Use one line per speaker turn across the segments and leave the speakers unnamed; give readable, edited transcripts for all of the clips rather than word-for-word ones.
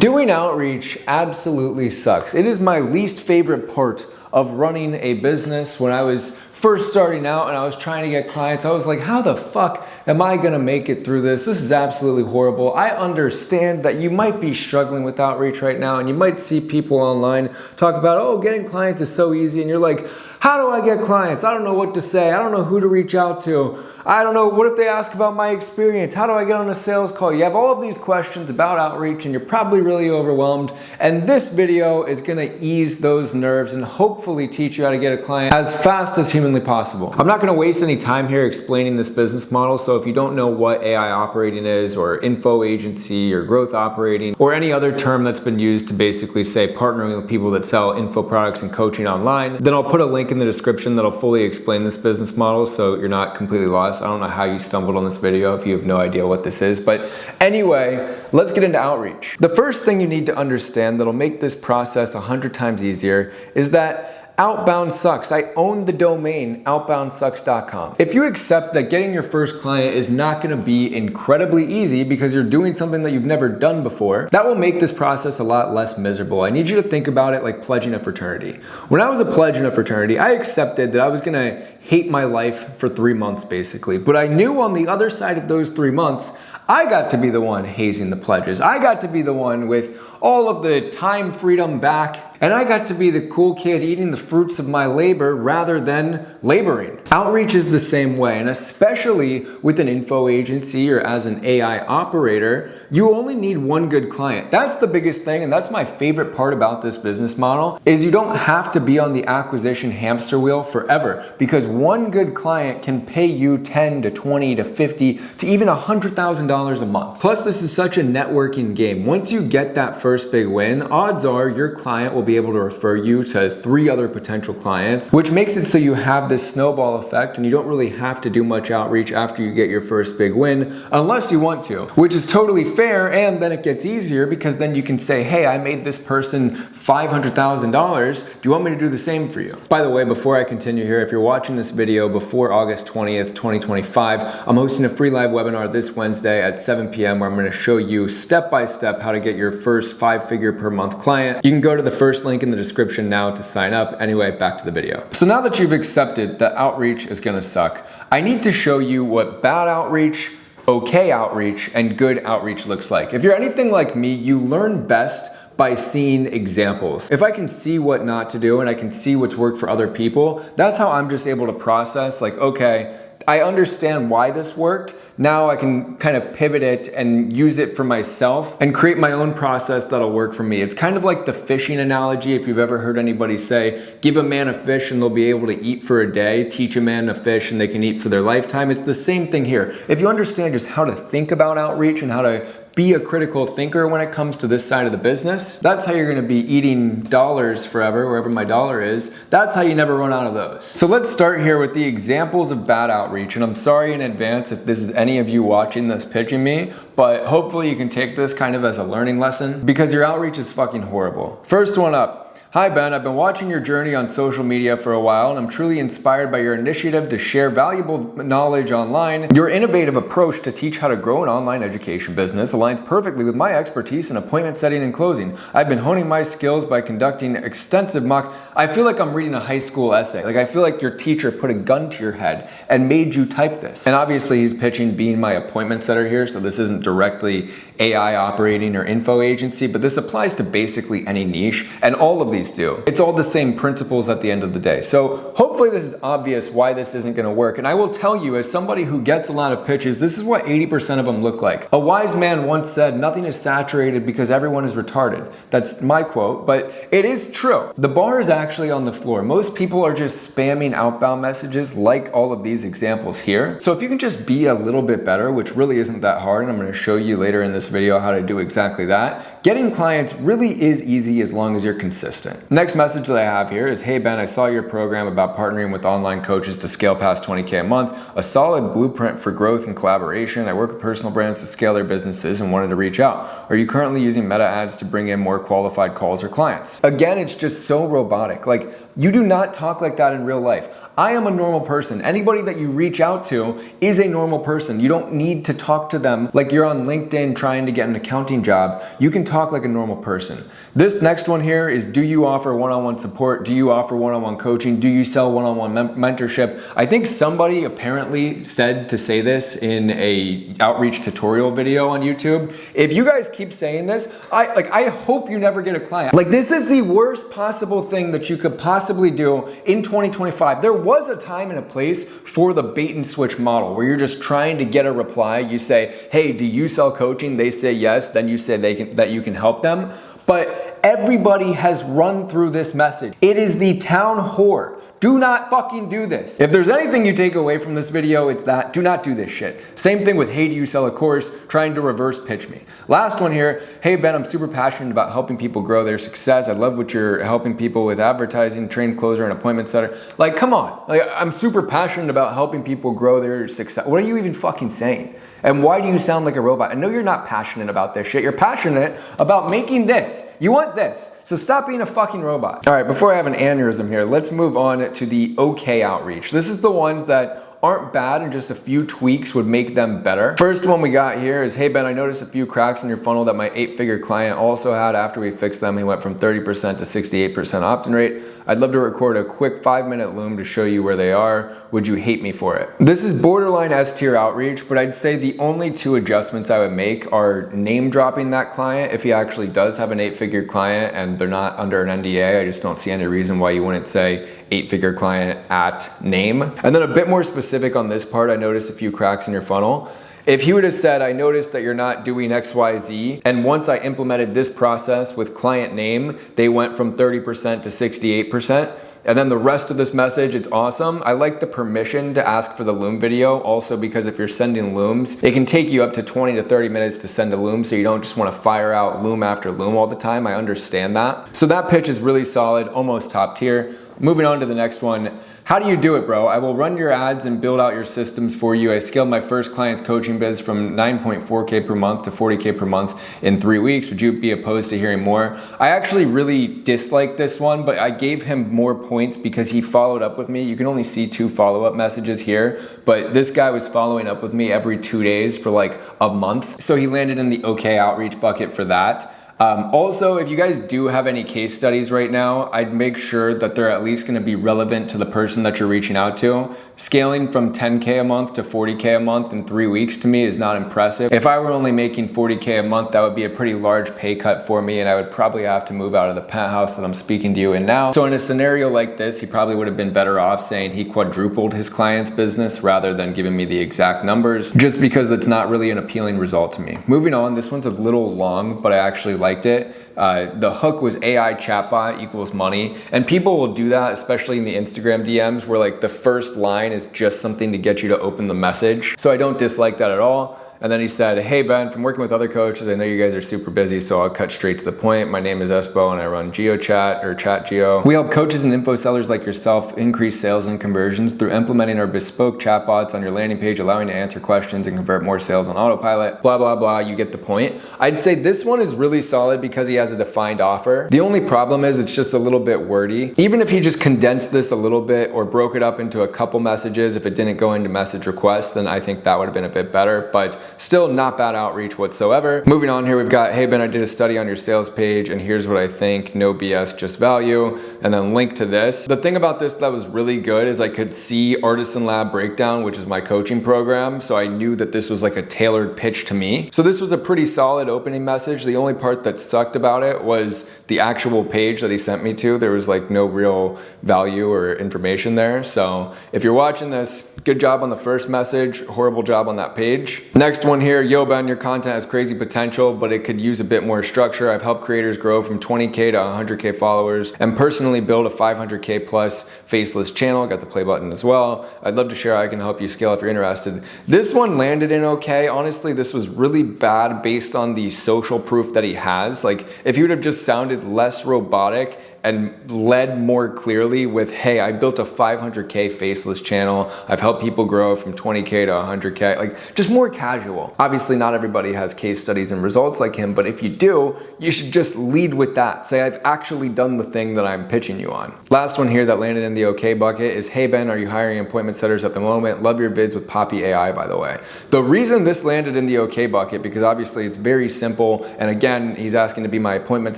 Doing outreach absolutely sucks. It is my least favorite part of running a business. When I was first starting out and I was trying to get clients, I was like, how the fuck am I gonna make it through this? This is absolutely horrible. I understand that you might be struggling with outreach right now, and you might see people online talk about, oh, getting clients is so easy, and you're like, how do I get clients? I don't know what to say. I don't know who to reach out to. I don't know, what if they ask about my experience? How do I get on a sales call? You have all of these questions about outreach and you're probably really overwhelmed. And this video is gonna ease those nerves and hopefully teach you how to get a client as fast as humanly possible. I'm not gonna waste any time here explaining this business model. So if you don't know what AI operating is, or info agency, or growth operating, or any other term that's been used to basically say partnering with people that sell info products and coaching online, then I'll put a link in the description that'll fully explain this business model so you're not completely lost. I don't know how you stumbled on this video if you have no idea what this is, but anyway, let's get into outreach. The first thing you need to understand that'll make this process 100 times easier is that outbound sucks. I own the domain outboundsucks.com. If you accept that getting your first client is not gonna be incredibly easy because you're doing something that you've never done before, that will make this process a lot less miserable. I need you to think about it like pledging a fraternity. When I was a pledge in a fraternity, I accepted that I was gonna hate my life for 3 months basically, but I knew on the other side of those 3 months, I got to be the one hazing the pledges. I got to be the one with all of the time freedom back, and I got to be the cool kid eating the fruits of my labor rather than laboring. Outreach is the same way, and especially with an info agency or as an AI operator, you only need one good client. That's the biggest thing, and that's my favorite part about this business model, is you don't have to be on the acquisition hamster wheel forever, because one good client can pay you 10 to 20 to 50 to even $100,000 a month. Plus, this is such a networking game. Once you get that first big win, odds are your client will be able to refer you to 3 other potential clients, which makes it so you have this snowball effect and you don't really have to do much outreach after you get your first big win, unless you want to, which is totally fair. And then it gets easier because then you can say, hey, I made this person $500,000. Do you want me to do the same for you? By the way, before I continue here, if you're watching this video before August 20th, 2025, I'm hosting a free live webinar this Wednesday at 7 p.m. where I'm gonna show you step by step how to get your first 5-figure per month client. You can go to the first link in the description now to sign up. Anyway, back to the video. So now that you've accepted that outreach is gonna suck, I need to show you what bad outreach, okay outreach, and good outreach looks like. If you're anything like me, you learn best by seeing examples. If I can see what not to do and I can see what's worked for other people, that's how I'm just able to process, like, okay, I understand why this worked. Now I can kind of pivot it and use it for myself and create my own process that'll work for me. It's kind of like the fishing analogy. If you've ever heard anybody say, give a man a fish and they'll be able to eat for a day, teach a man to fish and they can eat for their lifetime. It's the same thing here. If you understand just how to think about outreach and how to be a critical thinker when it comes to this side of the business, that's how you're gonna be eating dollars forever, wherever my dollar is. That's how you never run out of those. So let's start here with the examples of bad outreach. And I'm sorry in advance if this is any of you watching this pitching me, but hopefully you can take this kind of as a learning lesson because your outreach is fucking horrible. First one up. Hi Ben, I've been watching your journey on social media for a while and I'm truly inspired by your initiative to share valuable knowledge online. Your innovative approach to teach how to grow an online education business aligns perfectly with my expertise in appointment setting and closing. I've been honing my skills by conducting extensive mock. I feel like I'm reading a high school essay. Like I feel like your teacher put a gun to your head and made you type this. And obviously he's pitching being my appointment setter here, so this isn't directly AI operating or info agency, but this applies to basically any niche, and all of these do. It's all the same principles at the end of the day. So hopefully this is obvious why this isn't gonna work. And I will tell you, as somebody who gets a lot of pitches, this is what 80% of them look like. A wise man once said, nothing is saturated because everyone is retarded. That's my quote, but it is true. The bar is actually on the floor. Most people are just spamming outbound messages like all of these examples here. So if you can just be a little bit better, which really isn't that hard, and I'm gonna show you later in this video how to do exactly that, getting clients really is easy as long as you're consistent. Next message that I have here is, hey Ben, I saw your program about partnering with online coaches to scale past 20K a month, a solid blueprint for growth and collaboration. I work with personal brands to scale their businesses and wanted to reach out. Are you currently using Meta ads to bring in more qualified calls or clients? Again, it's just so robotic. Like, you do not talk like that in real life. I am a normal person. Anybody that you reach out to is a normal person. You don't need to talk to them like you're on LinkedIn trying to get an accounting job. You can talk talk like a normal person. This next one here is, do you offer one-on-one support? Do you offer one-on-one coaching? Do you sell one-on-one mentorship? I think somebody apparently said to say this in a outreach tutorial video on YouTube. If you guys keep saying this, I hope you never get a client. Like, this is the worst possible thing that you could possibly do in 2025. There was a time and a place for the bait and switch model where you're just trying to get a reply. You say, hey, do you sell coaching? They say yes. Then you say that you can help them. But everybody has run through this message. It is the town whore. Do not fucking do this. If there's anything you take away from this video, it's that do not do this shit. Same thing with, hey, do you sell a course? Trying to reverse pitch me. Last one here, hey Ben, I'm super passionate about helping people grow their success. I love what you're helping people with advertising, trained closer, and appointment setter. Like, come on. Like, I'm super passionate about helping people grow their success. What are you even fucking saying? And why do you sound like a robot? I know you're not passionate about this shit. You're passionate about making this. You want this. So stop being a fucking robot. All right, before I have an aneurysm here, let's move on to the OK outreach. This is the ones that aren't bad and just a few tweaks would make them better. First one we got here is, hey Ben, I noticed a few cracks in your funnel that my 8-figure client also had. After we fixed them, he went from 30% to 68% opt-in rate. I'd love to record a quick 5-minute loom to show you where they are. Would you hate me for it? This is borderline S-tier outreach, but I'd say the only 2 adjustments I would make are name dropping that client. If he actually does have an 8-figure client and they're not under an NDA, I just don't see any reason why you wouldn't say 8-figure client at name. And then a bit more specific on this part, I noticed a few cracks in your funnel. If he would have said, I noticed that you're not doing XYZ, and once I implemented this process with client name, they went from 30% to 68%. And then the rest of this message, it's awesome. I like the permission to ask for the loom video also, because if you're sending looms, it can take you up to 20 to 30 minutes to send a loom, so you don't just want to fire out loom after loom all the time. I understand that. So that pitch is really solid, almost top tier. Moving on to the next one. How do you do it, bro? I will run your ads and build out your systems for you. I scaled my first client's coaching biz from 9.4K per month to 40K per month in 3 weeks. Would you be opposed to hearing more? I actually really dislike this one, but I gave him more points because he followed up with me. You can only see 2 follow-up messages here, but this guy was following up with me every 2 days for like a month. So he landed in the OK outreach bucket for that. Also, if you guys do have any case studies right now, I'd make sure that they're at least going to be relevant to the person that you're reaching out to. Scaling from 10K a month to 40K a month in 3 weeks to me is not impressive. If I were only making 40K a month, that would be a pretty large pay cut for me, and I would probably have to move out of the penthouse that I'm speaking to you in now. So in a scenario like this, he probably would have been better off saying he quadrupled his client's business rather than giving me the exact numbers, just because it's not really an appealing result to me. Moving on, this one's a little long, but I actually liked it. The hook was AI chatbot equals money, and people will do that, especially in the Instagram DMs, where like the first line is just something to get you to open the message. So I don't dislike that at all. And then he said, hey Ben, from working with other coaches, I know you guys are super busy, so I'll cut straight to the point. My name is Espo and I run GeoChat or ChatGeo. We help coaches and info sellers like yourself increase sales and conversions through implementing our bespoke chatbots on your landing page, allowing you to answer questions and convert more sales on autopilot, blah, blah, blah. You get the point. I'd say this one is really solid because he has a defined offer. The only problem is it's just a little bit wordy. Even if he just condensed this a little bit or broke it up into a couple messages, if it didn't go into message requests, then I think that would have been a bit better. But still not bad outreach whatsoever. Moving on here, we've got, hey Ben, I did a study on your sales page and here's what I think, no BS, just value, and then link to this. The thing about this that was really good is I could see Artisan Lab Breakdown, which is my coaching program, so I knew that this was like a tailored pitch to me. So this was a pretty solid opening message. The only part that sucked about it was the actual page that he sent me to. There was like no real value or information there. So if you're watching this, good job on the first message, horrible job on that page. Next one here, yo Ben, your content has crazy potential, but it could use a bit more structure. I've helped creators grow from 20K to 100K followers and personally build a 500K plus faceless channel. Got the play button as well. I'd love to share. I can help you scale if you're interested. This one landed in okay. Honestly, this was really bad based on the social proof that he has. Like, if he would have just sounded less robotic and led more clearly with, hey, I built a 500K faceless channel. I've helped people grow from 20K to 100K, like just more casual. Obviously not everybody has case studies and results like him, but if you do, you should just lead with that. Say, I've actually done the thing that I'm pitching you on. Last one here that landed in the okay bucket is, hey Ben, are you hiring appointment setters at the moment? Love your vids with Poppy AI, by the way. The reason this landed in the okay bucket, because obviously it's very simple, and again, he's asking to be my appointment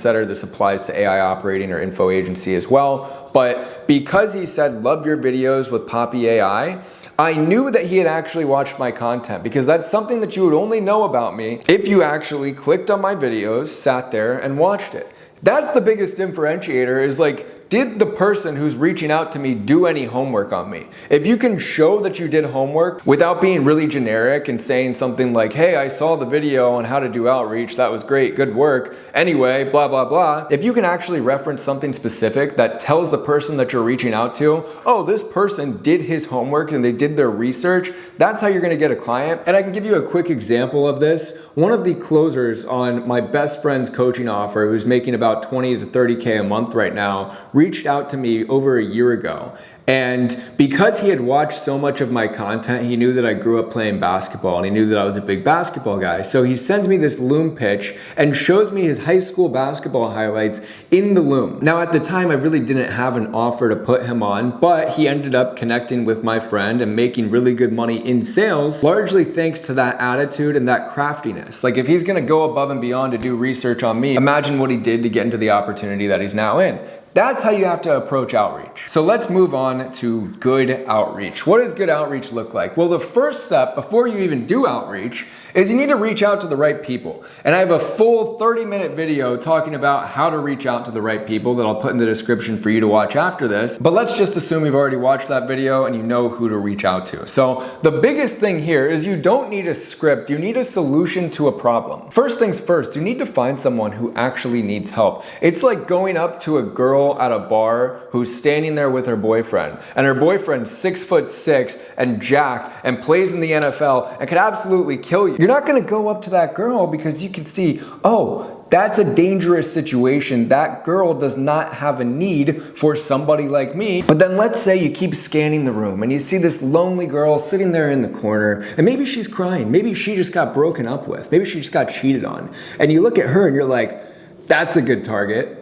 setter. This applies to AI operating or info agency as well, but because he said love your videos with Poppy AI, I knew that he had actually watched my content, because that's something that you would only know about me if you actually clicked on my videos, sat there and watched it. That's the biggest differentiator, is like, did the person who's reaching out to me do any homework on me? If you can show that you did homework without being really generic and saying something like, hey, I saw the video on how to do outreach, that was great, good work, anyway, blah, blah, blah. If you can actually reference something specific that tells the person that you're reaching out to, oh, this person did his homework and they did their research, that's how you're gonna get a client. And I can give you a quick example of this. One of the closers on my best friend's coaching offer, who's making about 20 to 30K a month right now, reached out to me over a year ago. And because he had watched so much of my content, he knew that I grew up playing basketball and he knew that I was a big basketball guy. So he sends me this Loom pitch and shows me his high school basketball highlights in the Loom. Now at the time, I really didn't have an offer to put him on, but he ended up connecting with my friend and making really good money in sales, largely thanks to that attitude and that craftiness. Like if he's gonna go above and beyond to do research on me, imagine what he did to get into the opportunity that he's now in. That's how you have to approach outreach. So let's move on to good outreach. What does good outreach look like? Well, the first step before you even do outreach is you need to reach out to the right people. And I have a full 30-minute video talking about how to reach out to the right people that I'll put in the description for you to watch after this. But let's just assume you've already watched that video and you know who to reach out to. So the biggest thing here is you don't need a script, you need a solution to a problem. First things first, you need to find someone who actually needs help. It's like going up to a girl at a bar who's standing there with her boyfriend, and her boyfriend's 6'6" and jacked and plays in the NFL and could absolutely kill you. You're not gonna go up to that girl because you can see, oh, that's a dangerous situation. That girl does not have a need for somebody like me. But then let's say you keep scanning the room and you see this lonely girl sitting there in the corner, and maybe she's crying. Maybe she just got broken up with. Maybe she just got cheated on. And you look at her and you're like, that's a good target.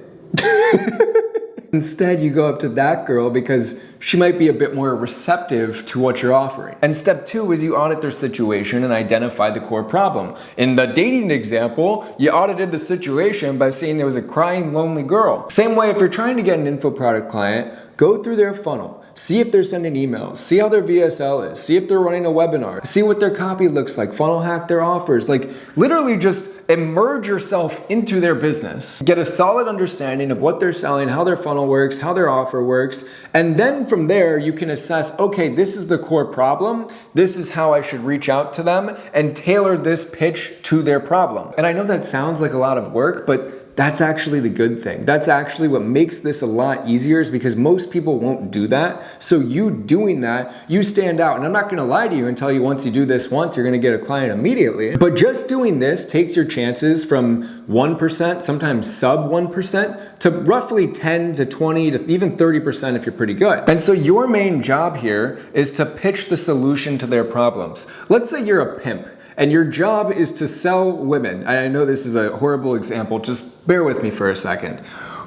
Instead, you go up to that girl because she might be a bit more receptive to what you're offering. And step two is you audit their situation and identify the core problem. In the dating example, you audited the situation by seeing there was a crying, lonely girl. Same way, if you're trying to get an info product client, go through their funnel. See if they're sending emails, see how their VSL is, see if they're running a webinar, see what their copy looks like, funnel hack their offers. Like literally just immerse yourself into their business. Get a solid understanding of what they're selling, how their funnel works, how their offer works, and then from there you can assess, okay, this is the core problem, this is how I should reach out to them and tailor this pitch to their problem. And I know that sounds like a lot of work, but that's actually the good thing. That's actually what makes this a lot easier, is because most people won't do that. So you doing that, you stand out. And I'm not gonna lie to you and tell you once you do this once, you're gonna get a client immediately. But just doing this takes your chances from 1%, sometimes sub 1%, to roughly 10 to 20 to even 30% if you're pretty good. And so your main job here is to pitch the solution to their problems. Let's say you're a pimp and your job is to sell women. I know this is a horrible example, just bear with me for a second.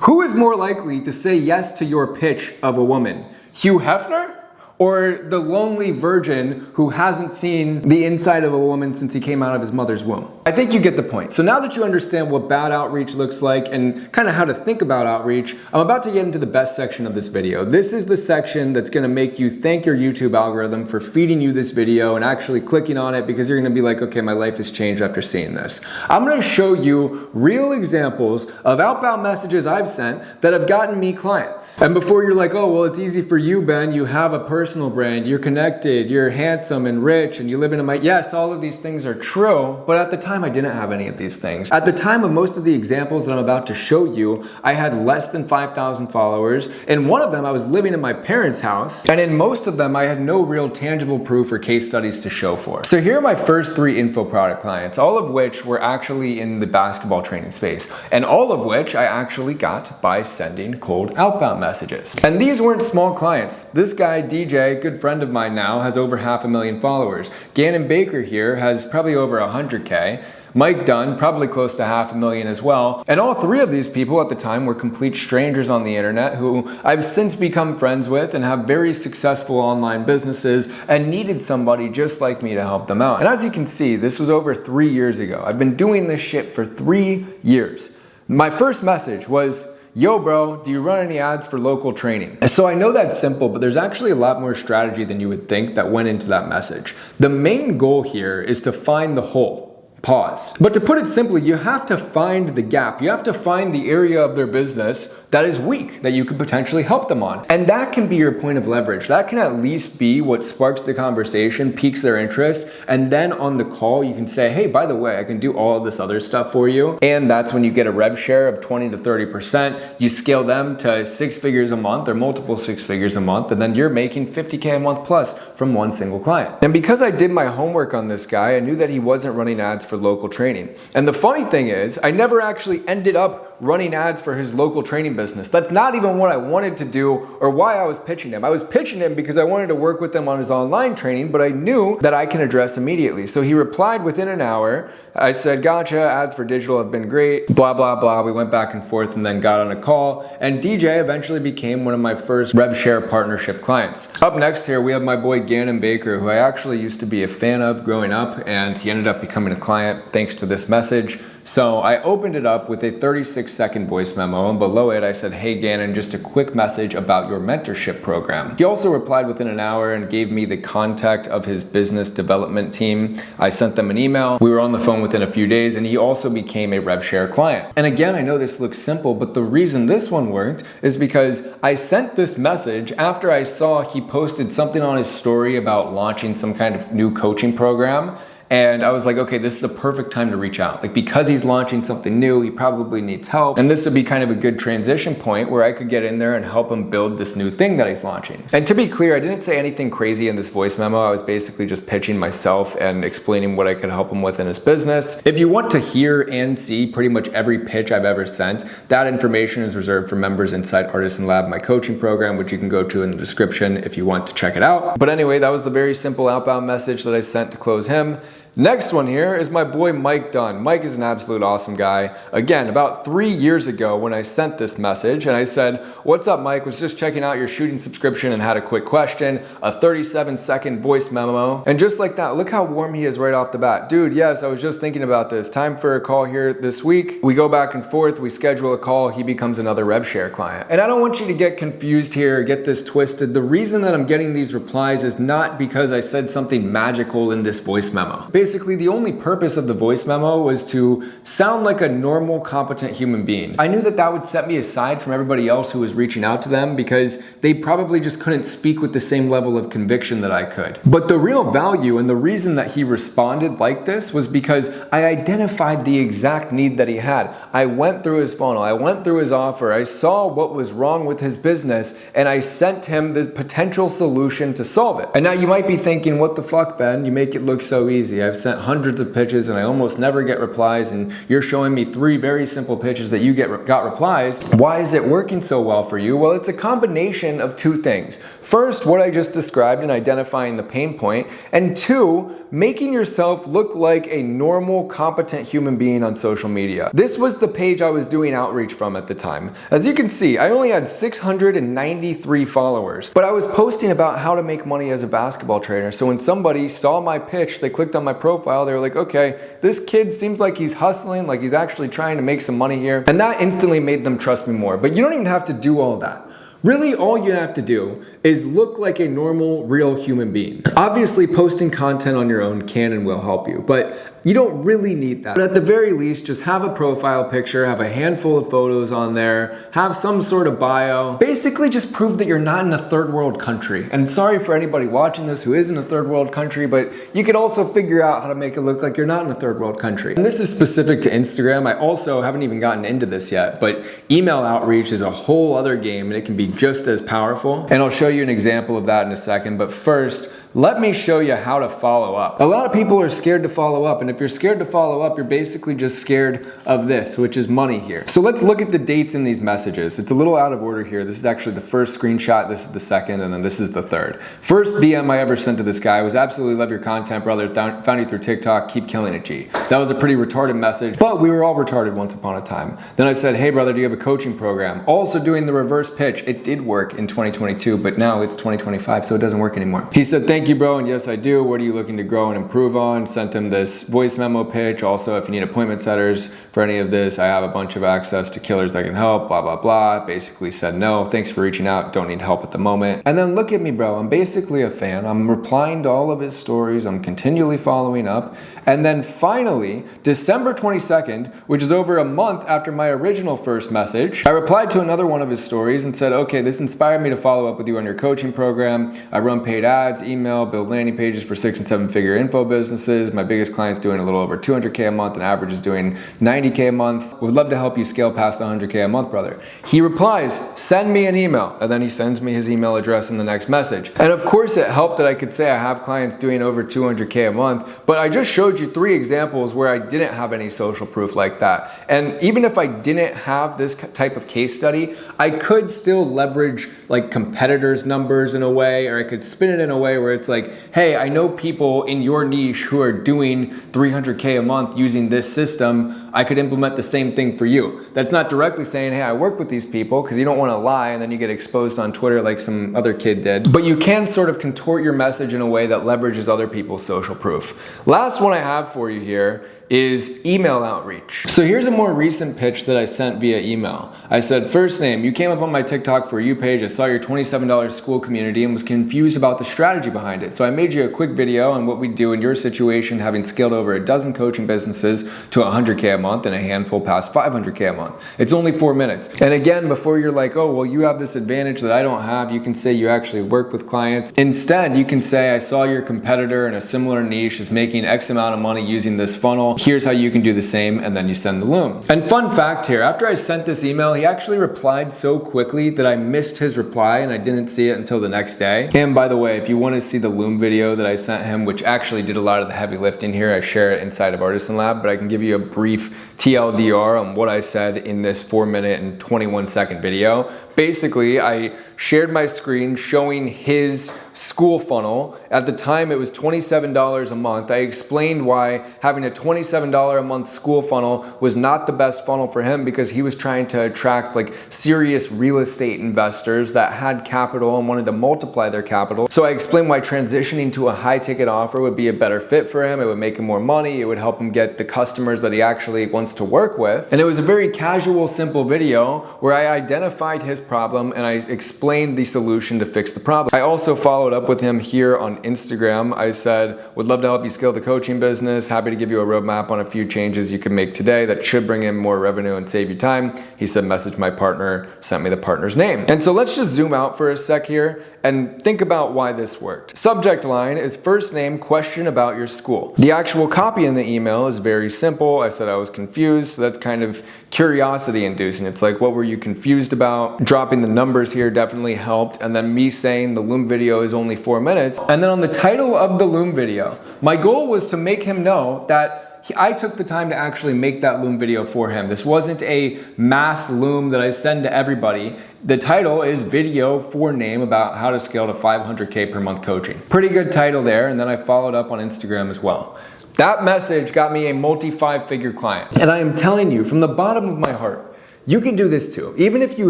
Who is more likely to say yes to your pitch of a woman? Hugh Hefner? Or the lonely virgin who hasn't seen the inside of a woman since he came out of his mother's womb? I think you get the point. So now that you understand what bad outreach looks like and kind of how to think about outreach, I'm about to get into the best section of this video. This is the section that's gonna make you thank your YouTube algorithm for feeding you this video and actually clicking on it, because you're gonna be like, okay, my life has changed after seeing this. I'm gonna show you real examples of outbound messages I've sent that have gotten me clients. And before you're like, oh, well, it's easy for you, Ben, you have a personal brand, you're connected, you're handsome and rich, and you live in a yes, all of these things are true, but at the time, I didn't have any of these things. At the time of most of the examples that I'm about to show you, I had less than 5,000 followers. In one of them, I was living in my parents' house, and in most of them, I had no real tangible proof or case studies to show for. So here are my first 3 info product clients, all of which were actually in the basketball training space, and all of which I actually got by sending cold outbound messages. And these weren't small clients. This guy, DJ, good friend of mine now, has over 500,000 followers. Gannon Baker here has probably over 100K. Mike Dunn, probably close to 500,000 as well. And all 3 of these people at the time were complete strangers on the internet who I've since become friends with and have very successful online businesses and needed somebody just like me to help them out. And as you can see, this was over 3 years ago. I've been doing this shit for 3 years. My first message was, yo bro, do you run any ads for local training? So I know that's simple, but there's actually a lot more strategy than you would think that went into that message. The main goal here is to find the hole. Pause. But to put it simply, you have to find the gap. You have to find the area of their business that is weak, that you could potentially help them on. And that can be your point of leverage. That can at least be what sparks the conversation, piques their interest, and then on the call you can say, hey, by the way, I can do all of this other stuff for you. And that's when you get a rev share of 20 to 30%. You scale them to 6 figures a month or multiple 6 figures a month, and then you're making 50K a month plus from one single client. And because I did my homework on this guy, I knew that he wasn't running ads for local training. And the funny thing is, I never actually ended up running ads for his local training business. That's not even what I wanted to do or why I was pitching him. I was pitching him because I wanted to work with him on his online training, but I knew that I can address immediately. So he replied within an hour. I said, gotcha, ads for digital have been great, blah, blah, blah. We went back and forth and then got on a call. And DJ eventually became one of my first RevShare partnership clients. Up next here, we have my boy Gannon Baker, who I actually used to be a fan of growing up, and he ended up becoming a client thanks to this message. So I opened it up with a 36-second voice memo, and below it I said, hey Gannon, just a quick message about your mentorship program. He also replied within an hour and gave me the contact of his business development team. I sent them an email. We were on the phone within a few days, and he also became a RevShare client. And again, I know this looks simple, but the reason this one worked is because I sent this message after I saw he posted something on his story about launching some kind of new coaching program. And I was like, okay, this is a perfect time to reach out. Like, because he's launching something new, he probably needs help. And this would be kind of a good transition point where I could get in there and help him build this new thing that he's launching. And to be clear, I didn't say anything crazy in this voice memo. I was basically just pitching myself and explaining what I could help him with in his business. If you want to hear and see pretty much every pitch I've ever sent, that information is reserved for members inside Artisan Lab, my coaching program, which you can go to in the description if you want to check it out. But anyway, that was the very simple outbound message that I sent to close him. Next one here is my boy Mike Dunn. Mike is an absolute awesome guy. Again, about 3 years ago when I sent this message and I said, what's up Mike, was just checking out your shooting subscription and had a quick question, a 37-second voice memo. And just like that, look how warm he is right off the bat. Dude, yes, I was just thinking about this. Time for a call here this week. We go back and forth, we schedule a call, he becomes another RevShare client. And I don't want you to get confused here, get this twisted. The reason that I'm getting these replies is not because I said something magical in this voice memo. Basically, the only purpose of the voice memo was to sound like a normal, competent human being. I knew that that would set me aside from everybody else who was reaching out to them because they probably just couldn't speak with the same level of conviction that I could. But the real value and the reason that he responded like this was because I identified the exact need that he had. I went through his funnel, I went through his offer, I saw what was wrong with his business, and I sent him the potential solution to solve it. And now you might be thinking, what the fuck, Ben? You make it look so easy. I've sent hundreds of pitches and I almost never get replies, and you're showing me 3 very simple pitches that you got replies. Why is it working so well for you? Well, it's a combination of 2 things. First, what I just described in identifying the pain point, and 2, making yourself look like a normal, competent human being on social media. This was the page I was doing outreach from at the time. As you can see, I only had 693 followers, but I was posting about how to make money as a basketball trainer. So when somebody saw my pitch, they clicked on my profile, they were like, okay, this kid seems like he's hustling, like he's actually trying to make some money here. And that instantly made them trust me more. But you don't even have to do all that. Really, all you have to do is look like a normal, real human being. Obviously, posting content on your own can and will help you, but you don't really need that. But at the very least, just have a profile picture, have a handful of photos on there, have some sort of bio. Basically just prove that you're not in a third world country. And sorry for anybody watching this who is in a third world country, but you can also figure out how to make it look like you're not in a third world country. And this is specific to Instagram. I also haven't even gotten into this yet, but email outreach is a whole other game and it can be just as powerful. And I'll show you an example of that in a second. But first, let me show you how to follow up. A lot of people are scared to follow up, and if you're scared to follow up, you're basically just scared of this, which is money here. So let's look at the dates in these messages. It's a little out of order here. This is actually the first screenshot, this is the second, and then this is the third. First DM I ever sent to this guy was, absolutely love your content, brother. Found you through TikTok, keep killing it, G. That was a pretty retarded message, but we were all retarded once upon a time. Then I said, hey brother, do you have a coaching program? Also doing the reverse pitch. It did work in 2022, but now it's 2025, so it doesn't work anymore. He said, thank you, bro, and yes, I do. What are you looking to grow and improve on? Sent him this voice memo pitch. Also, if you need appointment setters for any of this, I have a bunch of access to killers that can help, blah, blah, blah. Basically said, no, thanks for reaching out. Don't need help at the moment. And then look at me, bro. I'm basically a fan. I'm replying to all of his stories. I'm continually following up. And then finally, December 22nd, which is over a month after my original first message, I replied to another one of his stories and said, okay, this inspired me to follow up with you on your coaching program. I run paid ads, email, build landing pages for 6- and 7-figure info businesses. My biggest client's doing a little over 200K a month and average is doing 90K a month. Would love to help you scale past 100K a month, brother. He replies, send me an email. And then he sends me his email address in the next message. And of course it helped that I could say I have clients doing over 200K a month, but I just showed you 3 examples where I didn't have any social proof like that. And even if I didn't have this type of case study, I could still leverage like competitors' numbers in a way, or I could spin it in a way where it's like, hey, I know people in your niche who are doing 300K a month using this system. I could implement the same thing for you. That's not directly saying, hey, I work with these people, because you don't want to lie and then you get exposed on Twitter like some other kid did. But you can sort of contort your message in a way that leverages other people's social proof. Last one I have for you here is email outreach. So here's a more recent pitch that I sent via email. I said, first name, you came up on my TikTok For You page. I saw your $27 school community and was confused about the strategy behind it. So I made you a quick video on what we do in your situation, having scaled over a dozen coaching businesses to 100K a month and a handful past 500K a month. It's only 4 minutes. And again, before you're like, oh, well, you have this advantage that I don't have, you can say you actually work with clients. Instead, you can say, I saw your competitor in a similar niche is making X amount of money using this funnel. Here's how you can do the same, and then you send the loom. And fun fact here, after I sent this email, he actually replied so quickly that I missed his reply and I didn't see it until the next day. And by the way, if you want to see the loom video that I sent him, which actually did a lot of the heavy lifting here, I share it inside of Artisan Lab, but I can give you a brief TLDR on what I said in this 4-minute and 21-second video. Basically, I shared my screen showing his school funnel. At the time, it was $27 a month. I explained why having a $27 a month school funnel was not the best funnel for him, because he was trying to attract like serious real estate investors that had capital and wanted to multiply their capital. So I explained why transitioning to a high ticket offer would be a better fit for him. It would make him more money. It would help him get the customers that he actually wants to work with. And it was a very casual, simple video where I identified his problem and I explained the solution to fix the problem. I also followed up with him here on Instagram. I said, would love to help you scale the coaching business. Happy to give you a roadmap on a few changes you can make today that should bring in more revenue and save you time. He said, message my partner, sent me the partner's name. And so let's just zoom out for a sec here and think about why this worked. Subject line is first name, question about your school. The actual copy in the email is very simple. I said I was confused, so that's kind of curiosity inducing. It's like, what were you confused about? Dropping the numbers here definitely helped. And then me saying the loom video is only 4 minutes. And then on the title of the loom video, my goal was to make him know that I took the time to actually make that loom video for him. This wasn't a mass loom that I send to everybody. The title is Video for Name about how to scale to 500K per month coaching. Pretty good title there. And then I followed up on Instagram as well. That message got me a multi-5-figure client. And I am telling you from the bottom of my heart, you can do this too. Even if you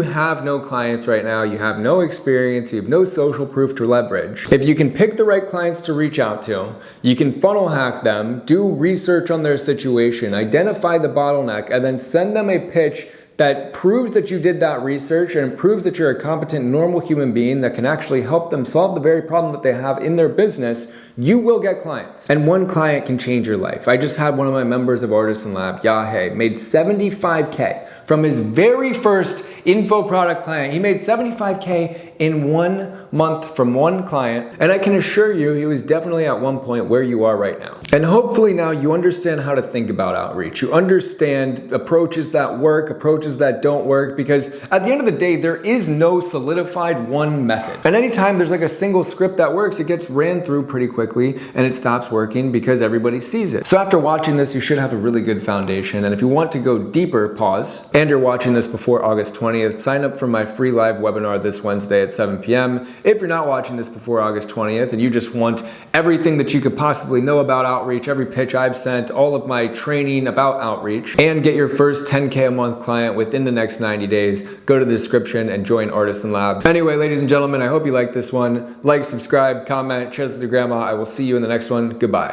have no clients right now, you have no experience, you have no social proof to leverage. If you can pick the right clients to reach out to, you can funnel hack them, do research on their situation, identify the bottleneck, and then send them a pitch that proves that you did that research and proves that you're a competent, normal human being that can actually help them solve the very problem that they have in their business, you will get clients. And one client can change your life. I just had one of my members of Artisan Lab, Yahe, made $75K from his very first info product client. He made $75K in 1 month from one client. And I can assure you, he was definitely at one point where you are right now. And hopefully now you understand how to think about outreach. You understand approaches that work, approaches that don't work, because at the end of the day, there is no solidified one method. And anytime there's like a single script that works, it gets ran through pretty quickly and it stops working because everybody sees it. So after watching this, you should have a really good foundation. And if you want to go deeper, pause, and you're watching this before August 20th, sign up for my free live webinar this Wednesday at 7 p.m. If you're not watching this before August 20th and you just want everything that you could possibly know about outreach, every pitch I've sent, all of my training about outreach, and get your first 10K a month client within the next 90 days, go to the description and join Artisan Lab. Anyway, ladies and gentlemen, I hope you liked this one. Like, subscribe, comment, share this with your grandma. I will see you in the next one. Goodbye.